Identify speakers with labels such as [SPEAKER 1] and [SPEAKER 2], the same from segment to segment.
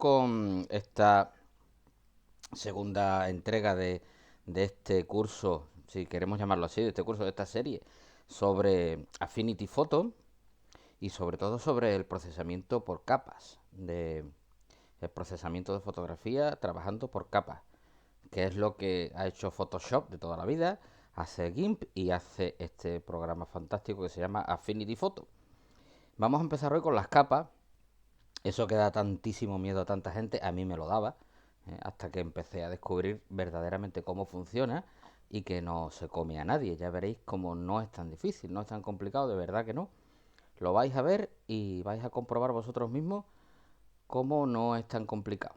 [SPEAKER 1] con esta segunda entrega de este curso, si queremos llamarlo así, de este curso, de esta serie, sobre Affinity Photo y sobre todo sobre el procesamiento por capas, el procesamiento de fotografía trabajando por capas, que es lo que ha hecho Photoshop de toda la vida, hace GIMP y hace este programa fantástico que se llama Affinity Photo. Vamos a empezar hoy con las capas. Eso que da tantísimo miedo a tanta gente, a mí me lo daba, hasta que empecé a descubrir verdaderamente cómo funciona y que no se come a nadie. Ya veréis cómo no es tan difícil, no es tan complicado, de verdad que no. Lo vais a ver y vais a comprobar vosotros mismos cómo no es tan complicado.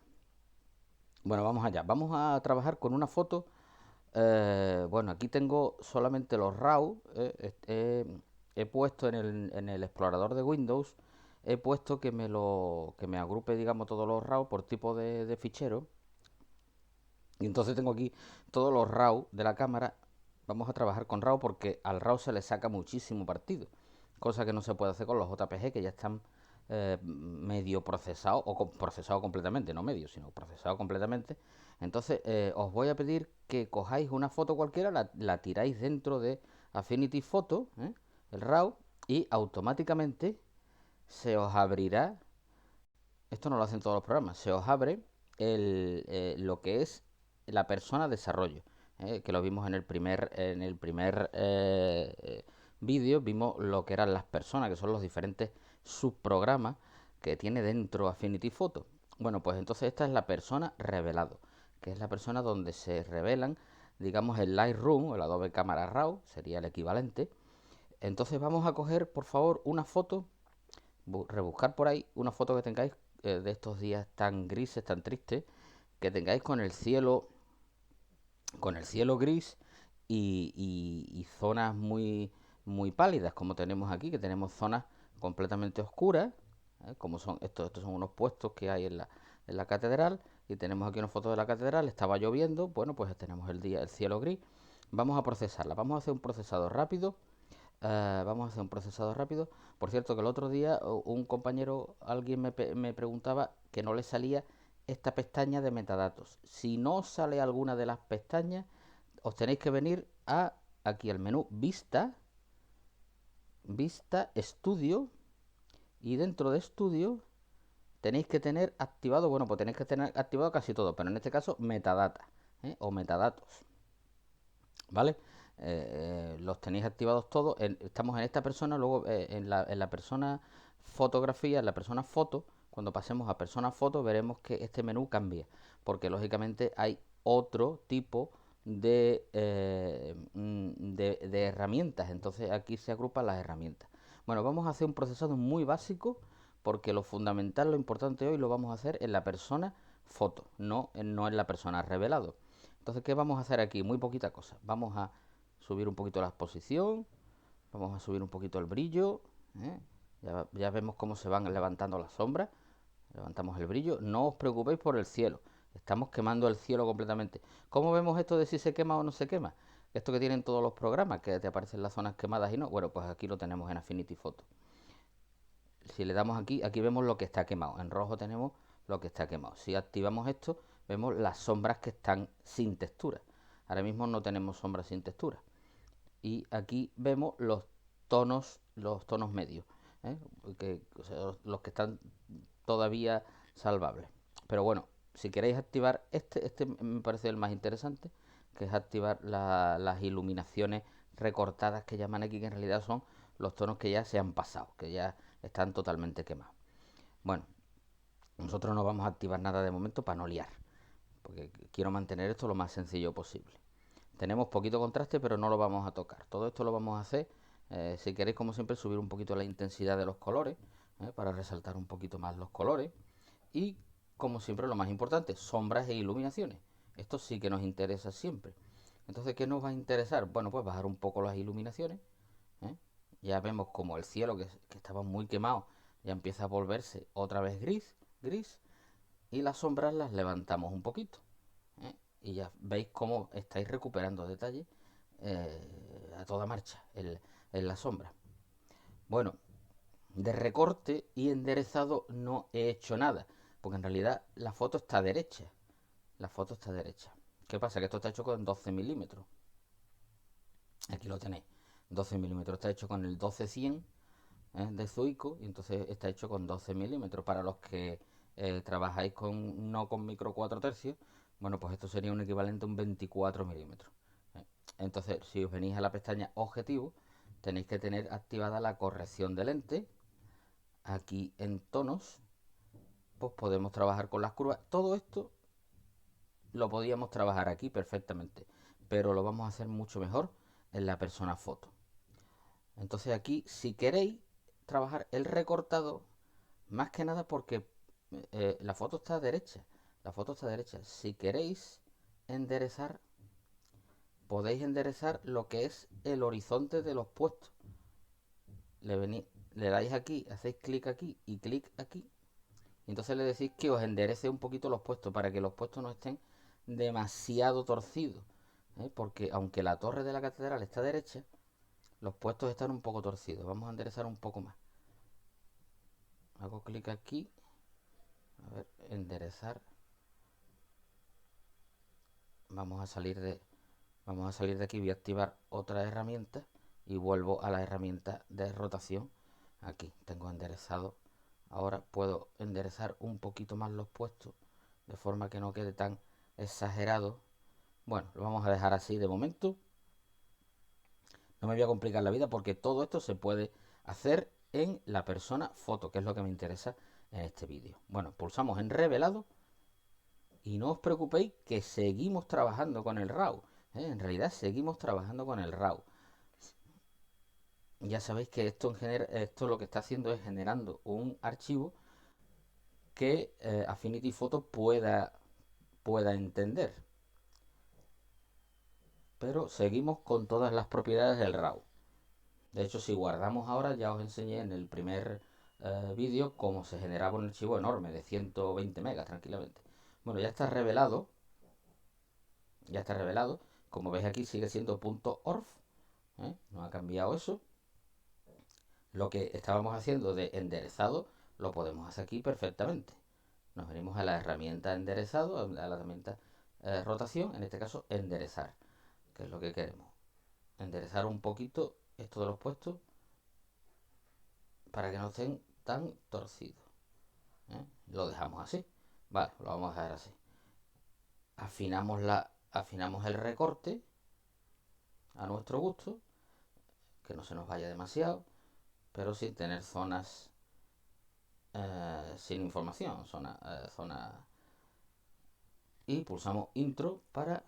[SPEAKER 1] Bueno, vamos allá. Vamos a trabajar con una foto. Bueno, aquí tengo solamente los RAW. He puesto en el explorador de Windows, he puesto que me agrupe, digamos, todos los RAW por tipo de fichero. Y entonces tengo aquí todos los RAW de la cámara. Vamos a trabajar con RAW porque al RAW se le saca muchísimo partido, cosa que no se puede hacer con los JPG, que ya están medio procesados, o procesado completamente, no medio, sino procesado completamente. Entonces os voy a pedir que cojáis una foto cualquiera, la tiráis dentro de Affinity Photo, el RAW, y automáticamente se os abrirá. Esto no lo hacen todos los programas. Se os abre lo que es la persona desarrollo, que lo vimos en el primer vídeo. Vimos lo que eran las personas, que son los diferentes subprogramas que tiene dentro Affinity Photo. Bueno, pues entonces esta es la persona revelado, que es la persona donde se revelan, digamos, el Lightroom o el Adobe Camera Raw, sería el equivalente. Entonces vamos a coger, por favor, una foto, rebuscar por ahí una foto que tengáis de estos días tan grises, tan tristes, que tengáis con el cielo gris y zonas muy pálidas, como tenemos aquí, que tenemos zonas completamente oscuras, como son estos son unos puestos que hay en la catedral, y tenemos aquí una foto de la catedral. Estaba lloviendo, bueno, pues tenemos el cielo gris. Vamos a procesarla, vamos a hacer un procesado rápido. Vamos a hacer un procesado rápido. Por cierto, que el otro día un compañero, alguien me preguntaba que no le salía esta pestaña de metadatos. Si no sale alguna de las pestañas, os tenéis que venir aquí al menú Vista, Estudio, y dentro de Estudio tenéis que tener activado, bueno, pues tenéis que tener activado casi todo, pero en este caso metadata, o metadatos. ¿Vale? Los tenéis activados todos. Estamos en esta persona, luego en la persona fotografía, en la persona foto. Cuando pasemos a persona foto veremos que este menú cambia, porque lógicamente hay otro tipo de herramientas. Entonces aquí se agrupan las herramientas. Bueno, vamos a hacer un procesado muy básico, porque lo fundamental, lo importante hoy lo vamos a hacer en la persona foto, no en la persona revelado. Entonces, ¿qué vamos a hacer aquí? Muy poquita cosa. Vamos a subir un poquito la exposición, vamos a subir un poquito el brillo. ¿eh? Ya vemos cómo se van levantando las sombras. Levantamos el brillo. No os preocupéis por el cielo. Estamos quemando el cielo completamente. ¿Cómo vemos esto de si se quema o no se quema? Esto que tienen todos los programas, que te aparecen las zonas quemadas y no. Bueno, pues aquí lo tenemos en Affinity Photo. Si le damos aquí vemos lo que está quemado. En rojo tenemos lo que está quemado. Si activamos esto, vemos las sombras que están sin textura. Ahora mismo no tenemos sombras sin textura. Y aquí vemos los tonos medios, ¿eh? O sea, los que están todavía salvables. Pero bueno, si queréis activar este me parece el más interesante, que es activar las iluminaciones recortadas, que llaman aquí, que en realidad son los tonos que ya se han pasado, que ya están totalmente quemados. Bueno, nosotros no vamos a activar nada de momento para no liar, porque quiero mantener esto lo más sencillo posible. Tenemos poquito contraste, pero no lo vamos a tocar. Todo esto lo vamos a hacer, si queréis, como siempre, subir un poquito la intensidad de los colores, para resaltar un poquito más los colores. Y, como siempre, lo más importante, sombras e iluminaciones. Esto sí que nos interesa siempre. Entonces, ¿qué nos va a interesar? Bueno, pues bajar un poco las iluminaciones. ¿eh? Ya vemos como el cielo, que estaba muy quemado, ya empieza a volverse otra vez gris, y las sombras las levantamos un poquito. ¿eh? Y ya veis cómo estáis recuperando detalles, a toda marcha en la sombra. Bueno, de recorte y enderezado no he hecho nada, Porque en realidad la foto está derecha. La foto está derecha. ¿Qué pasa? Que esto está hecho con 12 milímetros. Aquí lo tenéis. 12 milímetros. Está hecho con el 12-100 de Zuiko. Y entonces está hecho con 12 milímetros. Para los que trabajáis no con micro 4 tercios, bueno, pues esto sería un equivalente a un 24 milímetros. Entonces, si os venís a la pestaña objetivo, tenéis que tener activada la corrección de lente. Aquí en tonos, pues podemos trabajar con las curvas. Todo esto lo podíamos trabajar aquí perfectamente, pero lo vamos a hacer mucho mejor en la persona foto. Entonces aquí, si queréis trabajar el recortado, más que nada porque la foto está derecha. La foto está derecha. Si queréis enderezar, podéis enderezar lo que es el horizonte de los puestos. Le dais aquí, hacéis clic aquí y clic aquí. Y entonces le decís que os enderece un poquito los puestos para que los puestos no estén demasiado torcidos. Porque aunque la torre de la catedral está derecha, los puestos están un poco torcidos. Vamos a enderezar un poco más. Hago clic aquí. A ver, enderezar. Vamos a salir de aquí. Voy a activar otra herramienta y vuelvo a la herramienta de rotación. Aquí tengo enderezado. Ahora puedo enderezar un poquito más los puestos de forma que no quede tan exagerado. Bueno, lo vamos a dejar así de momento. No me voy a complicar la vida porque todo esto se puede hacer en la persona foto, que es lo que me interesa en este vídeo. Bueno, pulsamos en revelado y no os preocupéis que seguimos trabajando con el RAW. En realidad seguimos trabajando con el RAW. Ya sabéis que esto lo que está haciendo es generando un archivo que Affinity Photo pueda entender. Pero seguimos con todas las propiedades del RAW. De hecho, si guardamos ahora, ya os enseñé en el primer vídeo cómo se generaba un archivo enorme de 120 megas tranquilamente. Bueno, ya está revelado. Ya está revelado. Como veis aquí sigue siendo .orf. No ha cambiado eso. Lo que estábamos haciendo de enderezado lo podemos hacer aquí perfectamente. Nos venimos a la herramienta enderezado, a la herramienta rotación, en este caso enderezar, que es lo que queremos. Enderezar un poquito esto de los puestos para que no estén tan torcidos. Lo dejamos así. Vale, lo vamos a dejar así. Afinamos el recorte a nuestro gusto, que no se nos vaya demasiado, pero sin tener zonas sin información, zona. Y pulsamos intro para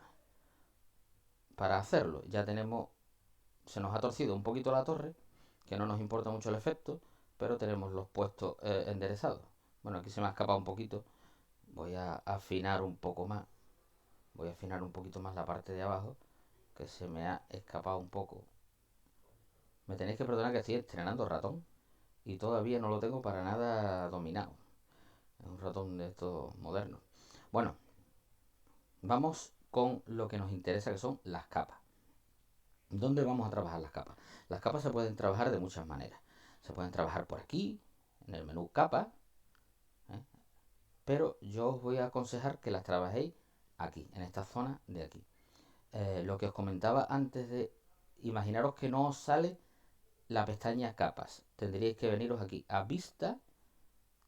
[SPEAKER 1] hacerlo. Ya tenemos, se nos ha torcido un poquito la torre, que no nos importa mucho el efecto, pero tenemos los puestos enderezados. Bueno, aquí se me ha escapado un poquito. Voy a afinar un poco más. Voy a afinar un poquito más la parte de abajo, que se me ha escapado un poco. Me tenéis que perdonar que estoy estrenando ratón y todavía no lo tengo para nada dominado. Es un ratón de estos modernos. Bueno, vamos con lo que nos interesa, que son las capas. ¿Dónde vamos a trabajar las capas? Las capas se pueden trabajar de muchas maneras. Se pueden trabajar por aquí, en el menú capa, pero yo os voy a aconsejar que las trabajéis aquí, en esta zona de aquí. Lo que os comentaba antes de imaginaros que no os sale la pestaña capas. Tendríais que veniros aquí a vista,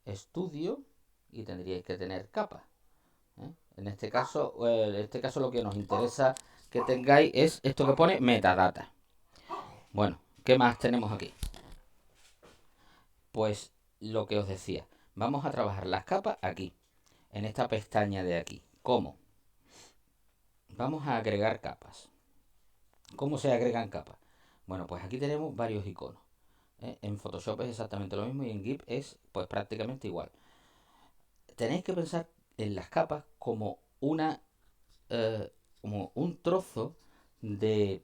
[SPEAKER 1] estudio y tendríais que tener capas. En este caso lo que nos interesa que tengáis es esto que pone metadata. Bueno, ¿qué más tenemos aquí? Pues lo que os decía, vamos a trabajar las capas aquí, en esta pestaña de aquí. ¿Cómo? Vamos a agregar capas. ¿Cómo se agregan capas? Bueno, pues aquí tenemos varios iconos. En Photoshop es exactamente lo mismo y en GIMP es pues prácticamente igual. Tenéis que pensar en las capas como como un trozo de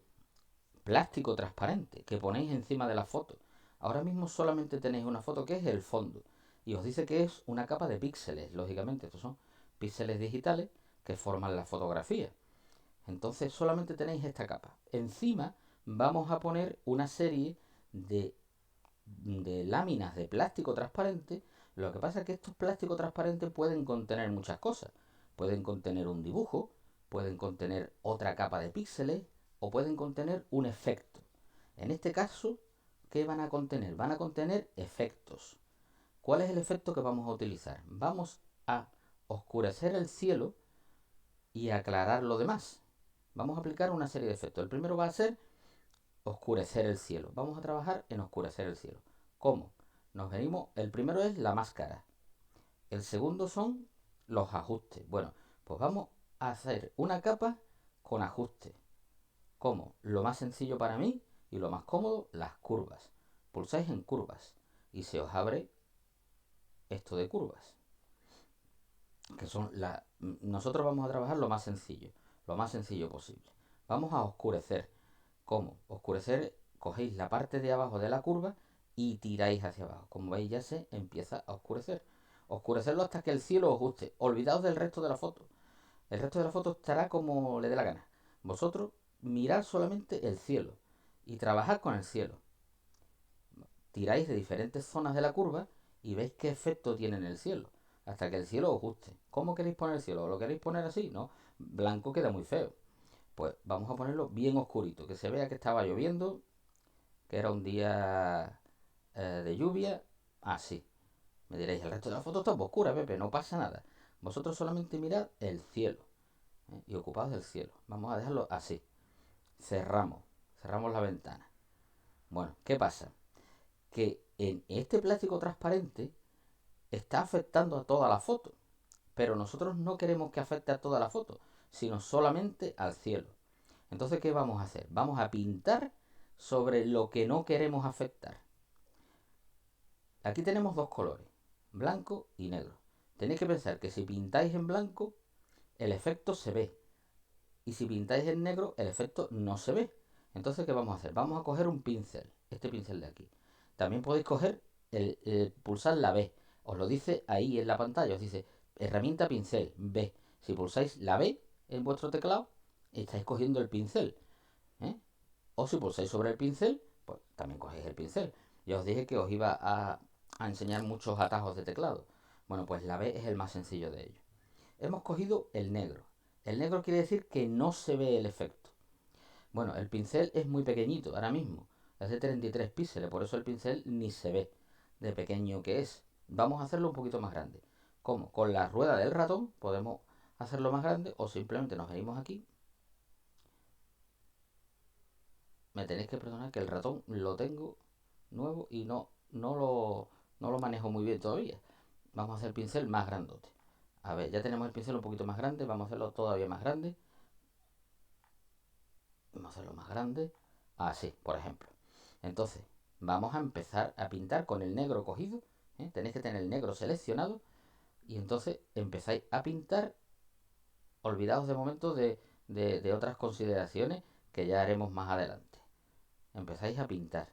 [SPEAKER 1] plástico transparente que ponéis encima de la foto. Ahora mismo solamente tenéis una foto que es el fondo y os dice que es una capa de píxeles, lógicamente. Estos son píxeles digitales que forman la fotografía. Entonces solamente tenéis esta capa. Encima vamos a poner una serie de láminas de plástico transparente Lo que pasa es que estos plásticos transparentes pueden contener muchas cosas. Pueden contener un dibujo, pueden contener otra capa de píxeles o pueden contener un efecto. En este caso, ¿qué van a contener? Van a contener efectos. ¿Cuál es el efecto que vamos a utilizar? Vamos a oscurecer el cielo y aclarar lo demás. Vamos a aplicar una serie de efectos. El primero va a ser oscurecer el cielo. Vamos a trabajar en oscurecer el cielo. ¿Cómo? Nos venimos, el primero es la máscara. El segundo son los ajustes. Bueno, pues vamos a hacer una capa con ajustes. ¿Cómo? Lo más sencillo para mí y lo más cómodo, las curvas. Pulsáis en curvas y se os abre esto de curvas. Que son la... Nosotros vamos a trabajar lo más sencillo posible. Vamos a oscurecer. ¿Cómo? Oscurecer, cogéis la parte de abajo de la curva y tiráis hacia abajo. Como veis ya se empieza a oscurecer. Oscurecerlo hasta que el cielo os guste. Olvidaos del resto de la foto. El resto de la foto estará como le dé la gana. Vosotros mirad solamente el cielo y trabajad con el cielo. Tiráis de diferentes zonas de la curva y veis qué efecto tiene en el cielo. Hasta que el cielo os guste. ¿Cómo queréis poner el cielo? ¿Lo queréis poner así? No. Blanco queda muy feo. Pues vamos a ponerlo bien oscurito. Que se vea que estaba lloviendo. Que era un día de lluvia. Así. Me diréis, el resto de la foto está oscura, Pepe. No pasa nada. Vosotros solamente mirad el cielo. Y ocupados del cielo. Vamos a dejarlo así. Cerramos. Cerramos la ventana. Bueno, ¿qué pasa? Que en este plástico transparente está afectando a toda la foto. Pero nosotros no queremos que afecte a toda la foto, sino solamente al cielo. Entonces, ¿qué vamos a hacer? Vamos a pintar sobre lo que no queremos afectar. Aquí tenemos dos colores, blanco y negro. Tenéis que pensar que si pintáis en blanco, el efecto se ve. Y si pintáis en negro, el efecto no se ve. Entonces, ¿qué vamos a hacer? Vamos a coger un pincel, este pincel de aquí. También podéis coger pulsar la B. Os lo dice ahí en la pantalla. Os dice herramienta pincel B. Si pulsáis la B en vuestro teclado, estáis cogiendo el pincel. ¿eh? O si pulsáis sobre el pincel, pues también cogéis el pincel. Ya os dije que os iba a enseñar muchos atajos de teclado. Bueno, pues la B es el más sencillo de ellos. Hemos cogido el negro. El negro quiere decir que no se ve el efecto. Bueno, el pincel es muy pequeñito ahora mismo. Es de 33 píxeles, por eso el pincel ni se ve de pequeño que es. Vamos a hacerlo un poquito más grande. ¿Cómo? Con la rueda del ratón podemos hacerlo más grande o simplemente nos venimos aquí. Me tenéis que perdonar que el ratón lo tengo nuevo y no lo manejo muy bien todavía. Vamos a hacer el pincel más grandote. A ver, ya tenemos el pincel un poquito más grande, vamos a hacerlo todavía más grande. Vamos a hacerlo más grande. Así, por ejemplo. Entonces, vamos a empezar a pintar con el negro cogido. Tenéis que tener el negro seleccionado. Y entonces empezáis a pintar. Olvidaos de momento de otras consideraciones que ya haremos más adelante. Empezáis a pintar.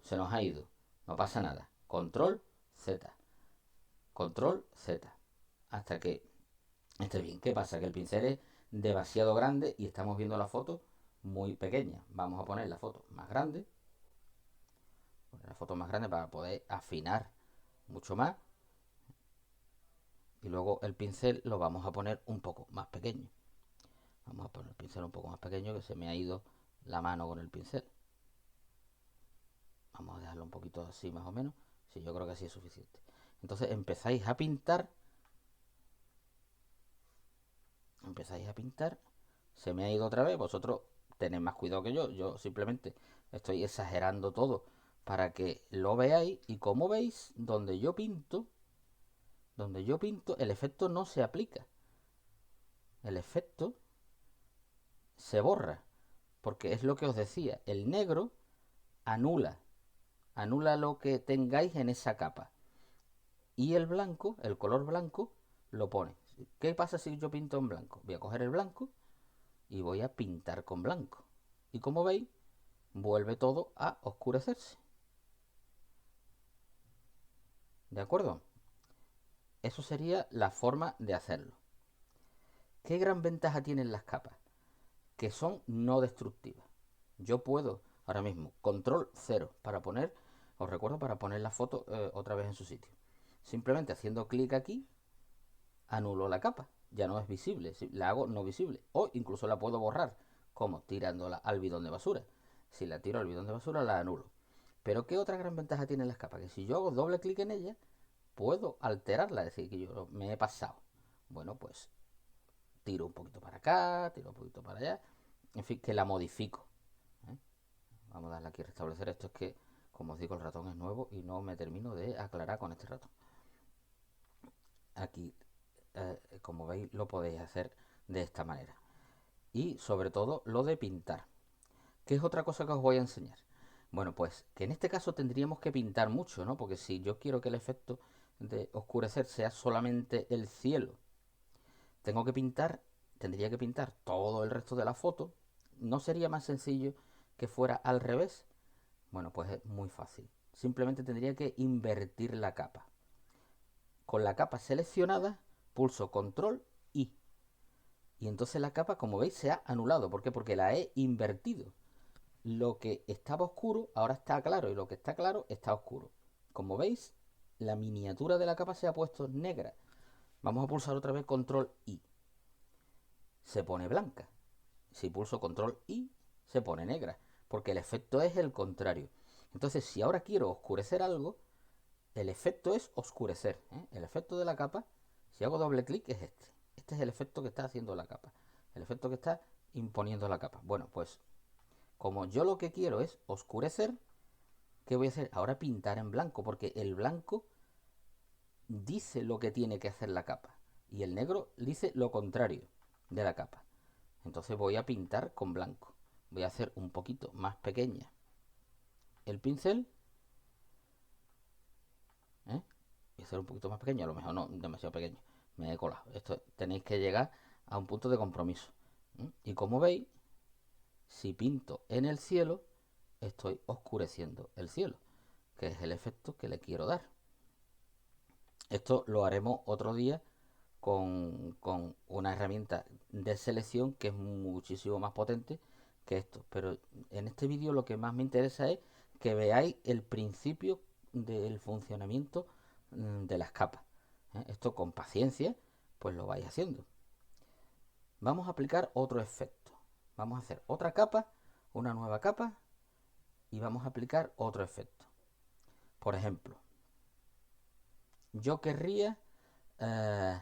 [SPEAKER 1] Se nos ha ido. No pasa nada. Control Z. Control Z. Hasta que esté bien. ¿Qué pasa? Que el pincel es demasiado grande y estamos viendo la foto muy pequeña. Vamos a poner la foto más grande. Poner la foto más grande para poder afinar mucho más. Y luego el pincel lo vamos a poner un poco más pequeño. Vamos a poner el pincel un poco más pequeño, que se me ha ido la mano con el pincel. Vamos a dejarlo un poquito así más o menos. Sí, yo creo que así es suficiente. Entonces empezáis a pintar. Empezáis a pintar. Se me ha ido otra vez. Vosotros tenéis más cuidado que yo. Yo simplemente estoy exagerando todo para que lo veáis. Y como veis, donde yo pinto, el efecto no se aplica. El efecto se borra. Porque es lo que os decía. El negro anula. Anula lo que tengáis en esa capa. Y el blanco, el color blanco, lo pone. ¿Qué pasa si yo pinto en blanco? Voy a coger el blanco y voy a pintar con blanco. Y como veis, vuelve todo a oscurecerse. ¿De acuerdo? Eso sería la forma de hacerlo. ¿Qué gran ventaja tienen las capas? Que son no destructivas. Yo puedo ahora mismo control 0 para poner, os recuerdo, para poner la foto otra vez en su sitio. Simplemente haciendo clic aquí, anulo la capa. Ya no es visible, la hago no visible. O incluso la puedo borrar, como tirándola al bidón de basura. Si la tiro al bidón de basura, la anulo. Pero ¿qué otra gran ventaja tienen las capas? Que si yo hago doble clic en ella, puedo alterarla, es decir, que yo me he pasado. Bueno, pues tiro un poquito para acá, tiro un poquito para allá, en fin, que la modifico. ¿eh? Vamos a darle aquí a restablecer. Esto es que, como os digo, el ratón es nuevo y no me termino de aclarar con este ratón. Aquí, como veis, lo podéis hacer de esta manera. Y sobre todo lo de pintar, que es otra cosa que os voy a enseñar. Bueno, pues que en este caso tendríamos que pintar mucho, ¿no? Porque si yo quiero que el efecto de oscurecer sea solamente el cielo, tengo que pintar, tendría que pintar todo el resto de la foto. ¿No sería más sencillo que fuera al revés? Bueno, pues es muy fácil. Simplemente tendría que invertir la capa. Con la capa seleccionada, pulso control I. Y entonces la capa, como veis, se ha anulado. ¿Por qué? Porque la he invertido. Lo que estaba oscuro ahora está claro y lo que está claro está oscuro. Como veis, la miniatura de la capa se ha puesto negra. Vamos a pulsar otra vez control I. Se pone blanca. Si pulso control I, se pone negra. Porque el efecto es el contrario. Entonces, si ahora quiero oscurecer algo, el efecto es oscurecer. El efecto de la capa, si hago doble clic, es este. Este es el efecto que está haciendo la capa. El efecto que está imponiendo la capa. Bueno, pues como yo lo que quiero es oscurecer, ¿qué voy a hacer? Ahora pintar en blanco, porque el blanco dice lo que tiene que hacer la capa. Y el negro dice lo contrario de la capa. Entonces voy a pintar con blanco. Voy a hacer un poquito más pequeña el pincel. ¿eh? Voy a hacer un poquito más pequeño, a lo mejor no demasiado pequeño. Me he colado. Esto tenéis que llegar a un punto de compromiso. Y como veis, si pinto en el cielo, estoy oscureciendo el cielo, que es el efecto que le quiero dar. Esto lo haremos otro día con una herramienta de selección que es muchísimo más potente que esto. Pero en este vídeo lo que más me interesa es que veáis el principio del funcionamiento de las capas. Esto con paciencia, pues lo vais haciendo. Vamos a aplicar otro efecto. Vamos a hacer otra capa, una nueva capa, y vamos a aplicar otro efecto. Por ejemplo, yo querría eh,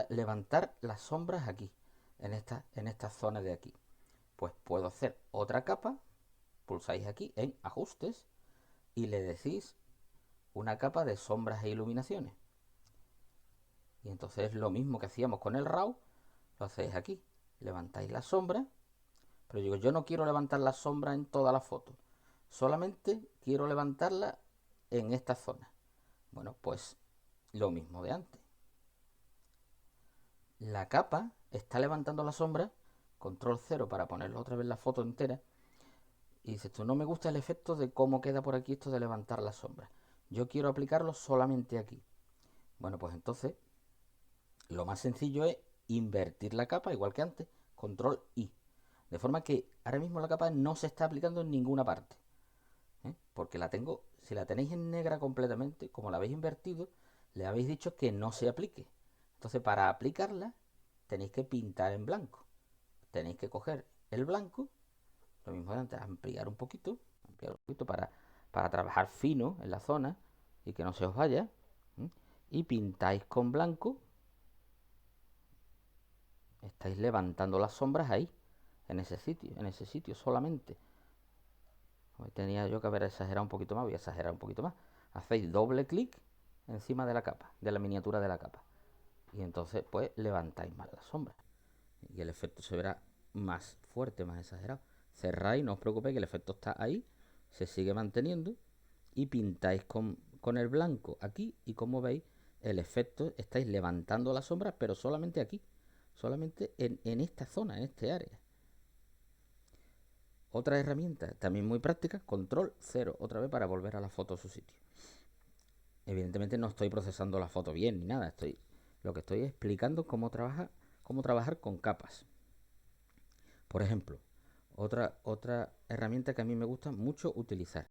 [SPEAKER 1] levantar las sombras aquí, en esta zona de aquí. Pues puedo hacer otra capa, pulsáis aquí en ajustes y le decís una capa de sombras e iluminaciones. Y entonces lo mismo que hacíamos con el RAW, lo hacéis aquí. Levantáis la sombra, pero digo, yo no quiero levantar la sombra en toda la foto, solamente quiero levantarla en esta zona. Bueno, pues lo mismo de antes. La capa está levantando la sombra, control 0 para ponerlo otra vez la foto entera. Y dices tú, no me gusta el efecto de cómo queda por aquí esto de levantar la sombra. Yo quiero aplicarlo solamente aquí. Bueno, pues entonces lo más sencillo es invertir la capa, igual que antes, control I. De forma que ahora mismo la capa no se está aplicando en ninguna parte. Porque la tengo, si la tenéis en negra completamente, como la habéis invertido, le habéis dicho que no se aplique. Entonces para aplicarla tenéis que pintar en blanco. Tenéis que coger el blanco, lo mismo de antes, ampliar un poquito para trabajar fino en la zona y que no se os vaya. Y pintáis con blanco. Estáis levantando las sombras ahí, en ese sitio solamente. Hoy tenía yo que haber exagerado un poquito más, voy a exagerar un poquito más. Hacéis doble clic encima de la capa, de la miniatura de la capa. Y entonces pues levantáis más las sombras. Y el efecto se verá más fuerte, más exagerado. Cerráis, no os preocupéis que el efecto está ahí, se sigue manteniendo. Y pintáis con el blanco aquí y como veis el efecto, estáis levantando las sombras, pero solamente aquí, solamente en esta zona, en este área. Otra herramienta también muy práctica, control 0, otra vez para volver a la foto a su sitio. Evidentemente no estoy procesando la foto bien ni nada, lo que estoy explicando cómo trabajar con capas. Por ejemplo, otra herramienta que a mí me gusta mucho utilizar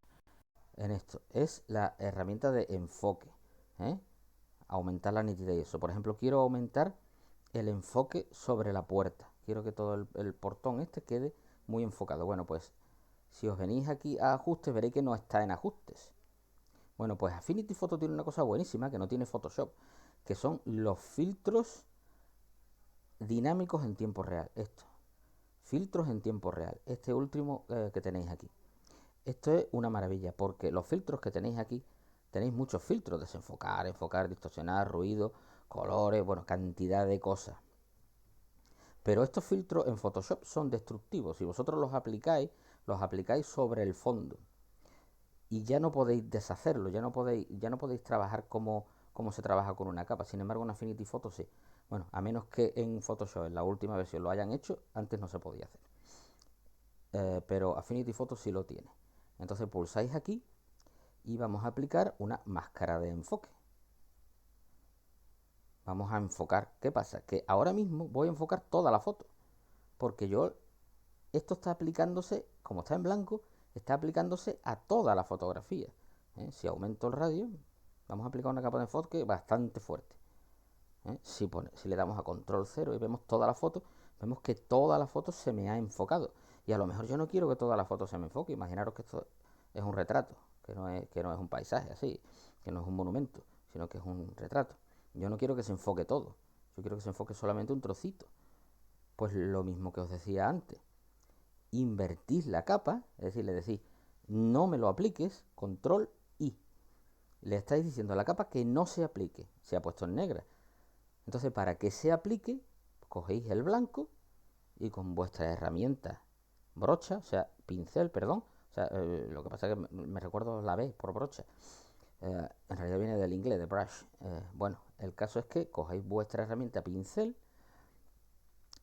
[SPEAKER 1] en esto es la herramienta de enfoque. ¿eh? Aumentar la nitidez y eso. Por ejemplo, quiero aumentar el enfoque sobre la puerta. Quiero que todo el portón este quede muy enfocado. Bueno, pues si os venís aquí a ajustes, veréis que no está en ajustes. Bueno, pues Affinity Photo tiene una cosa buenísima que no tiene Photoshop, que son los filtros dinámicos en tiempo real. Esto, filtros en tiempo real. Este último que tenéis aquí. Esto es una maravilla, porque los filtros que tenéis aquí, tenéis muchos filtros: desenfocar, enfocar, distorsionar, ruido, colores, bueno, cantidad de cosas. Pero estos filtros en Photoshop son destructivos. Si vosotros los aplicáis sobre el fondo. Y ya no podéis deshacerlo, ya no podéis trabajar como se trabaja con una capa. Sin embargo, en Affinity Photo sí. Bueno, a menos que en Photoshop, en la última versión, lo hayan hecho, antes no se podía hacer. Pero Affinity Photo sí lo tiene. Entonces pulsáis aquí y vamos a aplicar una máscara de enfoque. Vamos a enfocar. ¿Qué pasa? Que ahora mismo voy a enfocar toda la foto, porque esto está aplicándose, como está en blanco, está aplicándose a toda la fotografía. Si aumento el radio, vamos a aplicar una capa de enfoque bastante fuerte. Si le damos a control 0 y vemos toda la foto, vemos que toda la foto se me ha enfocado. Y a lo mejor yo no quiero que toda la foto se me enfoque. Imaginaros que esto es un retrato, que no es un paisaje así, que no es un monumento, sino que es un retrato. Yo no quiero que se enfoque todo, yo quiero que se enfoque solamente un trocito. Pues lo mismo que os decía antes, invertís la capa, es decir, le decís no me lo apliques, control I. Le estáis diciendo a la capa que no se aplique, se ha puesto en negra. Entonces, para que se aplique, cogéis el blanco y con vuestra herramienta brocha, o sea, pincel, perdón, o sea, lo que pasa es que me recuerdo la B por brocha, en realidad viene del inglés, de brush. Bueno, el caso es que cogéis vuestra herramienta pincel,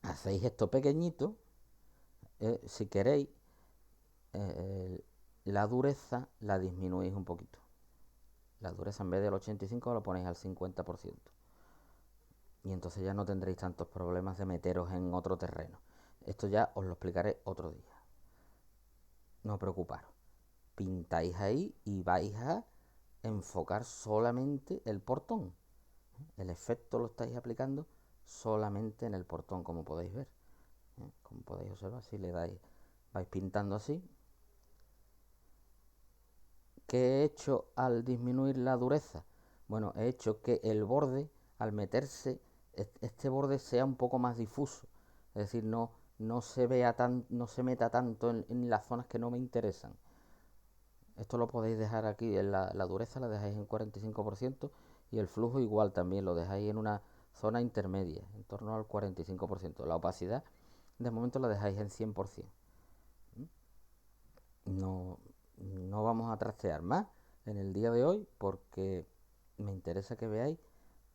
[SPEAKER 1] hacéis esto pequeñito, si queréis, la dureza la disminuís un poquito. La dureza en vez del 85 lo ponéis al 50%. Y entonces ya no tendréis tantos problemas de meteros en otro terreno. Esto ya os lo explicaré otro día. No preocuparos. Pintáis ahí y vais a enfocar solamente el portón. El efecto lo estáis aplicando solamente en el portón, como podéis ver. Como podéis observar, si le dais, vais pintando así. ¿Qué he hecho al disminuir la dureza? Bueno, he hecho que el borde, al meterse, este borde sea un poco más difuso. Es decir, no se vea no se meta tanto en las zonas que no me interesan. Esto lo podéis dejar aquí, la dureza la dejáis en 45% y el flujo igual también lo dejáis en una zona intermedia, en torno al 45%. La opacidad de momento la dejáis en 100%. No, no vamos a trastear más en el día de hoy porque me interesa que veáis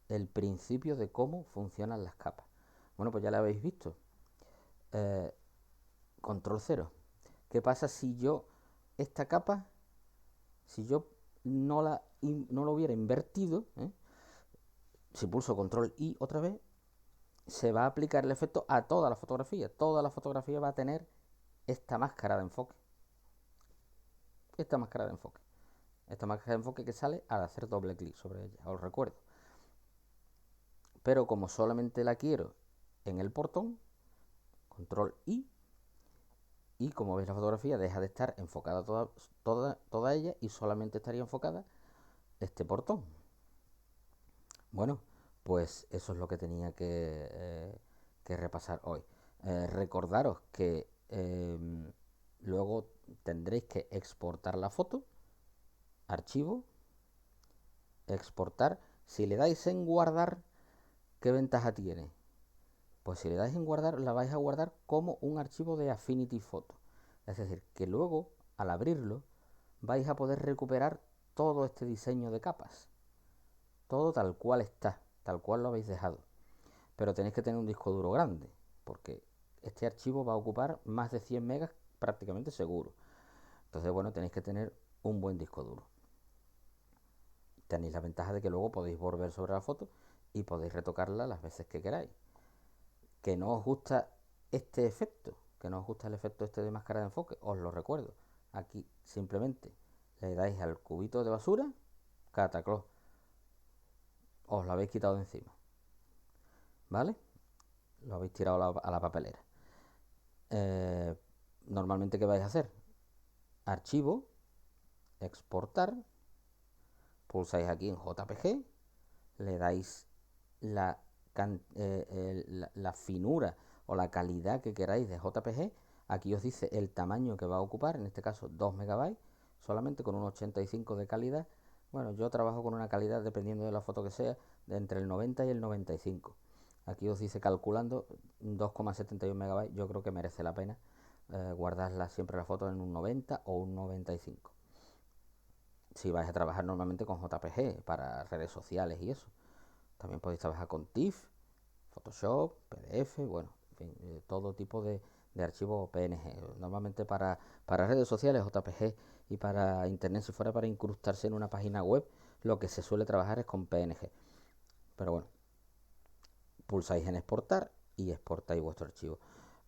[SPEAKER 1] el principio de cómo funcionan las capas. Bueno, pues ya la habéis visto. Eh, Control 0. ¿Qué pasa si yo esta capa, si yo no lo hubiera invertido? Si pulso control I otra vez, se va a aplicar el efecto a toda la fotografía. Toda la fotografía va a tener esta máscara de enfoque. Esta máscara de enfoque. Esta máscara de enfoque que sale al hacer doble clic sobre ella, os recuerdo. Pero como solamente la quiero en el portón, control I, y como veis la fotografía deja de estar enfocada toda ella y solamente estaría enfocada este portón. Bueno, pues eso es lo que tenía que repasar hoy. Recordaros que luego tendréis que exportar la foto, archivo, exportar. Si le dais en guardar, ¿qué ventaja tiene? Pues si le dais en guardar, la vais a guardar como un archivo de Affinity Photo. Es decir, que luego, al abrirlo, vais a poder recuperar todo este diseño de capas. Todo tal cual está, tal cual lo habéis dejado. Pero tenéis que tener un disco duro grande, porque este archivo va a ocupar más de 100 megas prácticamente seguro. Entonces, bueno, tenéis que tener un buen disco duro. Tenéis la ventaja de que luego podéis volver sobre la foto y podéis retocarla las veces que queráis. Que no os gusta este efecto, que no os gusta el efecto este de máscara de enfoque, os lo recuerdo. Aquí simplemente le dais al cubito de basura, cataclós. os lo habéis quitado de encima, ¿vale? Lo habéis tirado a la papelera. Eh, Normalmente, ¿qué vais a hacer? Archivo, exportar, pulsáis aquí en JPG, le dais la, la finura o la calidad que queráis de JPG. Aquí os dice el tamaño que va a ocupar, en este caso 2 megabytes, solamente con un 85 de calidad. Bueno, yo trabajo con una calidad, dependiendo de la foto que sea, de entre el 90 y el 95. Aquí os dice calculando 2,71 megabytes. Yo creo que merece la pena guardarla siempre la foto en un 90 o un 95. Si vais a trabajar normalmente con JPG para redes sociales y eso. También podéis trabajar con TIFF, Photoshop, PDF, bueno, en fin, todo tipo de archivos PNG. Normalmente para redes sociales JPG, y para internet, si fuera para incrustarse en una página web, lo que se suele trabajar es con PNG. Pero bueno, pulsáis en exportar y exportáis vuestro archivo.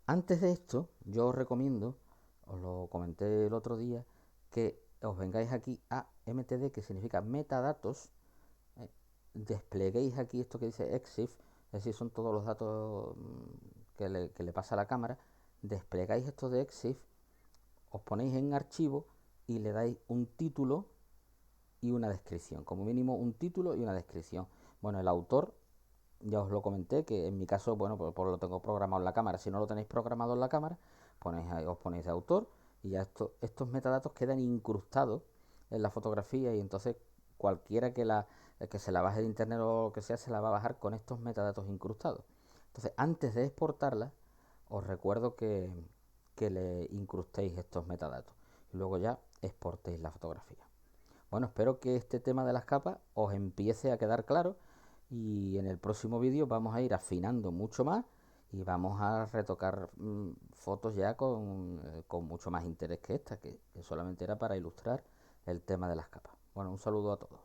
[SPEAKER 1] Antes de esto, yo os recomiendo, os lo comenté el otro día, que os vengáis aquí a MTD, que significa metadatos, eh, despleguéis aquí esto que dice EXIF, es decir, son todos los datos que le pasa a la cámara. Desplegáis esto de EXIF, os ponéis en archivo y le dais un título y una descripción, como mínimo un título y una descripción. Bueno, el autor, ya os lo comenté, que en mi caso, bueno, pues lo tengo programado en la cámara. Si no lo tenéis programado en la cámara, os ponéis de autor, y ya estos metadatos quedan incrustados en la fotografía, y entonces cualquiera que se la baje de internet o lo que sea, se la va a bajar con estos metadatos incrustados. Entonces, antes de exportarla, os recuerdo que le incrustéis estos metadatos y luego ya exportéis la fotografía. Bueno, espero que este tema de las capas os empiece a quedar claro, y en el próximo vídeo vamos a ir afinando mucho más y vamos a retocar fotos ya con mucho más interés que esta, que solamente era para ilustrar el tema de las capas. Bueno, un saludo a todos.